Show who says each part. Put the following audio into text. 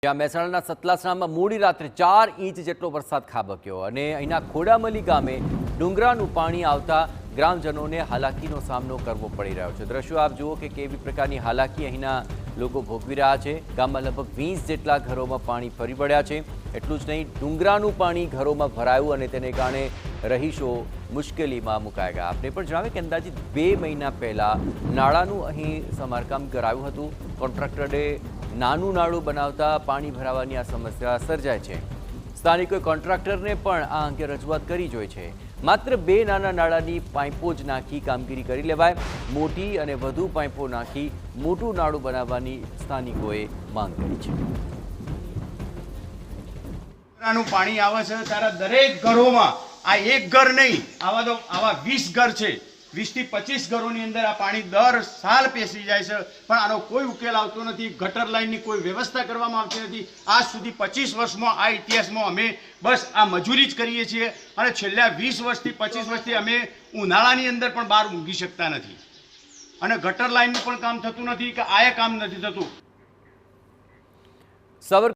Speaker 1: જ્યાં મહેસાણાના સતલાસણામાં મોડી રાત્રે 4 ઇંચ જેટલો વરસાદ ખાબક્યો અને અહીંના ખોડામલી ગામે ડુંગરાનું પાણી આવતા ગ્રામજનોને હાલાકીનો સામનો કરવો પડી રહ્યો છે। દ્રશ્યો આપ જુઓ કે કેવી પ્રકારની હાલાકી અહીંના લોકો ભોગવી રહ્યા છે। ગામમાં લગભગ 20 જેટલા ઘરોમાં પાણી ફરી વળ્યા છે। એટલું જ નહીં, ડુંગરાનું પાણી ઘરોમાં ભરાયું અને તેને કારણે રહીશો મુશ્કેલીમાં મુકાઈ ગયા। આપને પણ જણાવે કે અંદાજિત 2 મહિના પહેલા નાળાનું અહીં સમારકામ કરાયું હતું। કોન્ટ્રાક્ટરે નાનું નાળું બનાવતા પાણી ભરાવાની આ સમસ્યા સર્જાય છે। સ્થાનિકોએ કોન્ટ્રાક્ટરને પણ આ અંગે રજૂઆત કરી જોઈ છે। માત્ર 2 નાના નાળાની પાઇપો જ નાખી કામગીરી કરી લેવાય, મોટી અને વધુ પાઇપો નાખી મોટું નાળું બનાવવાની સ્થાનિકોએ માંગ કરી છે।
Speaker 2: પાણી આવે છે ત્યારે દરેક ઘરોમાં આ એક ઘર નહીં, આવા 20 ઘર છે। 20 થી 25 ઘરોની અંદર આ પાણી દર સાલ પેસી જાય છે, પણ આનો કોઈ ઉકેલ આવતો નથી। ગટર લાઈનની કોઈ વ્યવસ્થા કરવામાં આવતી નથી। આજ સુધી 25 વર્ષમાં આ ઇતિહાસમાં અમે બસ આ મજૂરી જ કરીએ છીએ અને છેલ્લા 20 વર્ષથી 25 વર્ષથી અમે ઉનાળાની અંદર પણ બહાર ઊંઘી શકતા નથી અને ગટર લાઈનનું પણ કામ થતું નથી કે આ કામ નથી થતું।